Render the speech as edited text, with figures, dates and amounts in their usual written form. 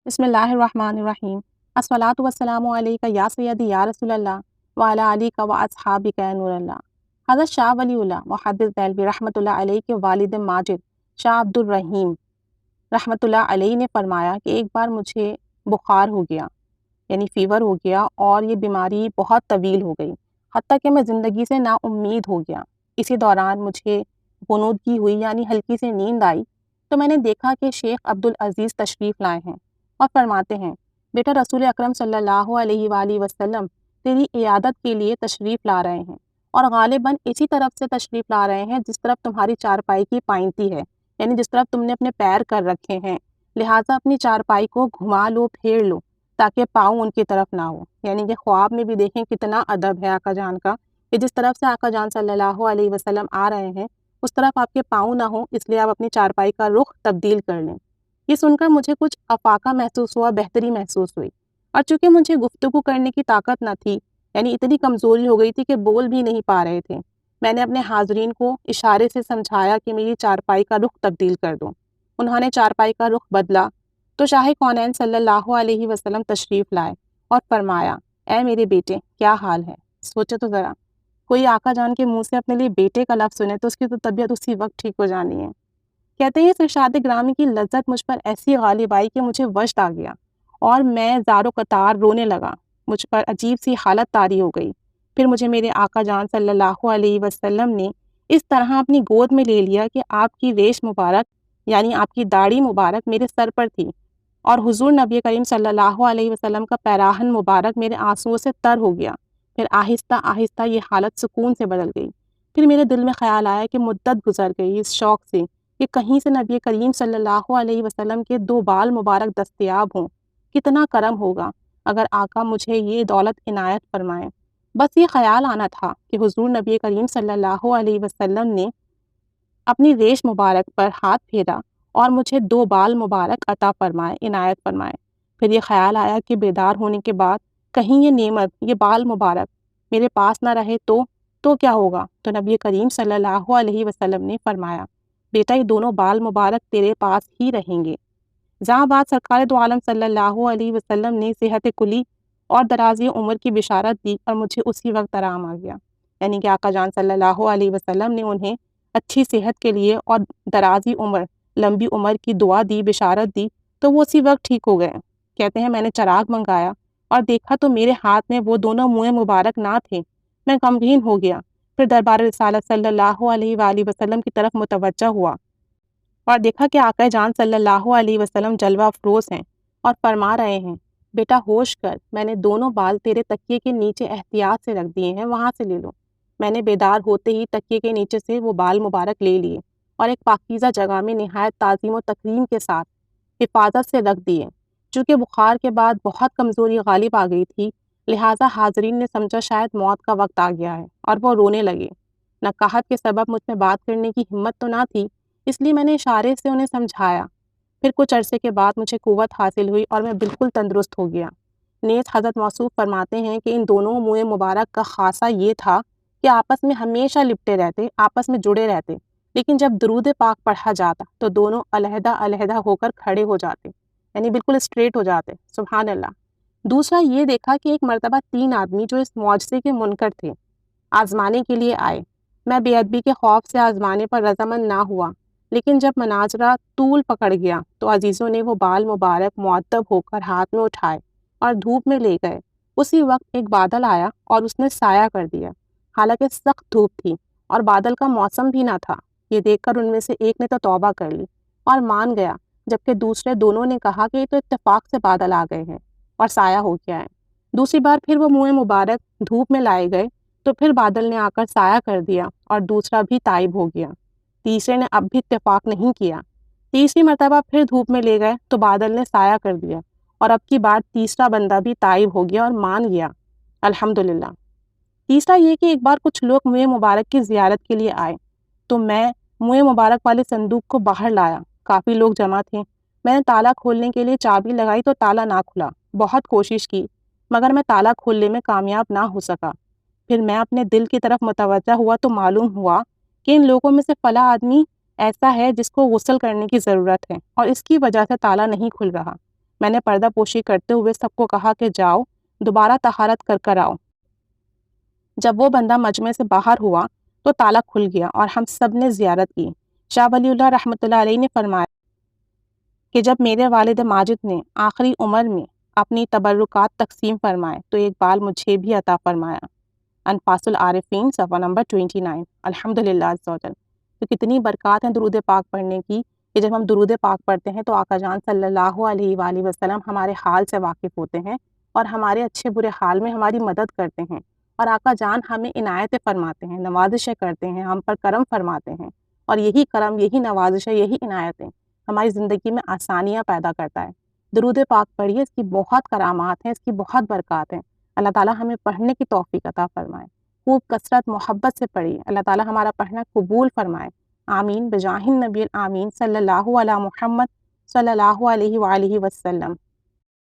بسم اللہ الرحمن الرحیم الصلاۃ والسلام علیک یا سیدی یا رسول اللہ وعلی علیک و اصحابک یا نور اللہ۔ حضرت شاہ ولی اللہ محدث دہلوی رحمۃ اللہ علیہ کے والد ماجد شاہ عبد الرحیم رحمۃ اللہ علیہ نے فرمایا کہ ایک بار مجھے بخار ہو گیا، یعنی فیور ہو گیا، اور یہ بیماری بہت طویل ہو گئی، حتیٰ کہ میں زندگی سے نا امید ہو گیا۔ اسی دوران مجھے غنودگی ہوئی، یعنی ہلکی سے نیند آئی، تو میں نے دیکھا کہ شیخ عبدالعزیز تشریف لائے ہیں اور فرماتے ہیں، بیٹا رسول اکرم صلی اللہ علیہ وآلہ وسلم تیری عیادت کے لیے تشریف لا رہے ہیں، اور غالباً اسی طرف سے تشریف لا رہے ہیں جس طرف تمہاری چارپائی کی پائنتی ہے، یعنی جس طرف تم نے اپنے پیر کر رکھے ہیں، لہٰذا اپنی چارپائی کو گھما لو، پھیر لو، تاکہ پاؤں ان کی طرف نہ ہو۔ یعنی کہ خواب میں بھی دیکھیں کتنا ادب ہے آقا جان کا، کہ جس طرف سے آقا جان صلی اللہ علیہ وسلم آ رہے ہیں اس طرف آپ کے پاؤں نہ ہوں، اس لیے آپ اپنی چارپائی کا رخ تبدیل کر لیں۔ یہ سن کر مجھے کچھ افاقہ محسوس ہوا، بہتری محسوس ہوئی، اور چونکہ مجھے گفتگو کرنے کی طاقت نہ تھی، یعنی اتنی کمزوری ہو گئی تھی کہ بول بھی نہیں پا رہے تھے، میں نے اپنے حاضرین کو اشارے سے سمجھایا کہ میری چارپائی کا رخ تبدیل کر دو۔ انہوں نے چارپائی کا رخ بدلا تو شاہ کونین صلی اللہ علیہ وسلم تشریف لائے اور فرمایا، اے میرے بیٹے کیا حال ہے؟ سوچے تو ذرا، کوئی آقا جان کے منہ سے اپنے لیے بیٹے کا لفظ سنے تو اس کی تو طبیعت اسی وقت ٹھیک ہو جانی ہے۔ کہتے ہیں اس ارشاد گرامی کی لذت مجھ پر ایسی غالب آئی کہ مجھے وجد آ گیا اور میں زار و قطار رونے لگا، مجھ پر عجیب سی حالت طاری ہو گئی۔ پھر مجھے میرے آقا جان صلی اللہ علیہ وسلم نے اس طرح اپنی گود میں لے لیا کہ آپ کی ریش مبارک، یعنی آپ کی داڑھی مبارک میرے سر پر تھی، اور حضور نبی کریم صلی اللہ علیہ وسلم کا پیراہن مبارک میرے آنسوؤں سے تر ہو گیا۔ پھر آہستہ آہستہ یہ حالت سکون سے بدل گئی۔ پھر میرے دل میں خیال آیا کہ مدت گزر گئی اس شوق سے کہ کہیں سے نبی کریم صلی اللہ علیہ وسلم کے 2 بال مبارک دستیاب ہوں، کتنا کرم ہوگا اگر آقا مجھے یہ دولت عنایت فرمائیں۔ بس یہ خیال آنا تھا کہ حضور نبی کریم صلی اللہ علیہ وسلم نے اپنی ریش مبارک پر ہاتھ پھیرا اور مجھے 2 بال مبارک عطا فرمائے، عنایت فرمائے۔ پھر یہ خیال آیا کہ بیدار ہونے کے بعد کہیں یہ نعمت، یہ بال مبارک میرے پاس نہ رہے تو کیا ہوگا؟ تو نبی کریم صلی اللہ علیہ وسلم نے فرمایا، بیٹا یہ دونوں بال مبارک تیرے پاس ہی رہیں گے۔ جہاں بعد سرکار دو عالم صلی اللہ علیہ وسلم نے صحت کلی اور درازی عمر کی بشارت دی اور مجھے اسی وقت آرام آ گیا، یعنی کہ آقا جان صلی اللہ علیہ وسلم نے انہیں اچھی صحت کے لیے اور درازی عمر، لمبی عمر کی دعا دی، بشارت دی، تو وہ اسی وقت ٹھیک ہو گئے۔ کہتے ہیں میں نے چراغ منگایا اور دیکھا تو میرے ہاتھ میں وہ دونوں منہ مبارک نہ تھے، میں غمگین ہو گیا۔ پھر دربار رسالت صلی اللہ علیہ وآلہ وسلم کی طرف متوجہ ہوا اور دیکھا کہ آقا جان صلی اللہ علیہ وسلم جلوہ افروز ہیں اور فرما رہے ہیں، بیٹا ہوش کر، میں نے دونوں بال تیرے تکیے کے نیچے احتیاط سے رکھ دیے ہیں، وہاں سے لے لو۔ میں نے بیدار ہوتے ہی تکیے کے نیچے سے وہ بال مبارک لے لیے اور ایک پاکیزہ جگہ میں نہایت تعظیم و تکریم کے ساتھ حفاظت سے رکھ دیے۔ چونکہ بخار کے بعد بہت کمزوری غالب آ گئی تھی، لہٰذا حاضرین نے سمجھا شاید موت کا وقت آ گیا ہے اور وہ رونے لگے۔ نقاہت کے سبب مجھ میں بات کرنے کی ہمت تو نہ تھی، اس لیے میں نے اشارے سے انہیں سمجھایا۔ پھر کچھ عرصے کے بعد مجھے قوت حاصل ہوئی اور میں بالکل تندرست ہو گیا۔ نیز حضرت موصوف فرماتے ہیں کہ ان دونوں منہ مبارک کا خاصہ یہ تھا کہ آپس میں ہمیشہ لپٹے رہتے، آپس میں جڑے رہتے، لیکن جب درود پاک پڑھا جاتا تو دونوں علیحدہ علیحدہ ہو کر کھڑے ہو جاتے، یعنی بالکل اسٹریٹ ہو جاتے۔ سبحان اللہ۔ دوسرا یہ دیکھا کہ ایک مرتبہ 3 آدمی جو اس معجزے کے منکر تھے، آزمانے کے لیے آئے۔ میں بے ادبی کے خوف سے آزمانے پر رضامند نہ ہوا، لیکن جب مناظرہ طول پکڑ گیا تو عزیزوں نے وہ بال مبارک معدب ہو کر ہاتھ میں اٹھائے اور دھوپ میں لے گئے۔ اسی وقت ایک بادل آیا اور اس نے سایہ کر دیا، حالانکہ سخت دھوپ تھی اور بادل کا موسم بھی نہ تھا۔ یہ دیکھ کر ان میں سے ایک نے تو توبہ کر لی اور مان گیا، جبکہ دوسرے دونوں نے کہا کہ یہ تو اتفاق سے بادل آ گئے ہیں اور سایہ ہو گیا ہے۔ دوسری بار پھر وہ منہ مبارک دھوپ میں لائے گئے تو پھر بادل نے آ کر سایہ کر دیا اور دوسرا بھی تائب ہو گیا۔ تیسرے نے اب بھی اتفاق نہیں کیا۔ تیسری مرتبہ پھر دھوپ میں لے گئے تو بادل نے سایہ کر دیا اور اب کی بار تیسرا بندہ بھی تائب ہو گیا اور مان گیا، الحمدللہ۔ تیسرا یہ کہ ایک بار کچھ لوگ منہ مبارک کی زیارت کے لیے آئے تو میں منہ مبارک والے صندوق کو باہر لایا۔ کافی لوگ جمع تھے، میں نے تالا کھولنے کے لیے چابی لگائی تو تالا نہ کھلا، بہت کوشش کی مگر میں تالا کھولنے میں کامیاب نہ ہو سکا۔ پھر میں اپنے دل کی طرف متوجہ ہوا تو معلوم ہوا کہ ان لوگوں میں سے فلاں آدمی ایسا ہے جس کو غسل کرنے کی ضرورت ہے اور اس کی وجہ سے تالا نہیں کھل رہا۔ میں نے پردہ پوشی کرتے ہوئے سب کو کہا کہ جاؤ دوبارہ طہارت کر آؤ۔ جب وہ بندہ مجمع سے باہر ہوا تو تالا کھل گیا اور ہم سب نے زیارت کی۔ شاہ ولی اللہ رحمۃ اللہ علیہ نے فرمایا کہ جب میرے والد ماجد نے آخری عمر میں اپنی تبرکات تقسیم فرمائے تو ایک بال مجھے بھی عطا فرمایا۔ انفاس العارفین صفحہ نمبر 29۔ الحمدللہ عز و جل۔ تو کتنی برکات ہیں درود پاک پڑھنے کی کہ جب ہم درود پاک پڑھتے ہیں تو آقا جان صلی اللہ علیہ وآلہ وسلم ہمارے حال سے واقف ہوتے ہیں اور ہمارے اچھے برے حال میں ہماری مدد کرتے ہیں، اور آقا جان ہمیں عنایتیں فرماتے ہیں، نوازشیں کرتے ہیں، ہم پر کرم فرماتے ہیں، اور یہی کرم، یہی نوازشیں، یہی عنایتیں ہماری زندگی میں آسانیاں پیدا کرتا ہے۔ درود پاک پڑھیے، اس کی بہت کرامات ہیں، اس کی بہت برکات ہیں۔ اللہ تعالیٰ ہمیں پڑھنے کی توفیق عطا فرمائے، خوب کثرت محبت سے پڑھیے، اللہ تعالیٰ ہمارا پڑھنا قبول فرمائے۔ آمین بجاہ النبی الآمین صلی اللہ علی محمد صلی اللہ علیہ وآلہ وسلم۔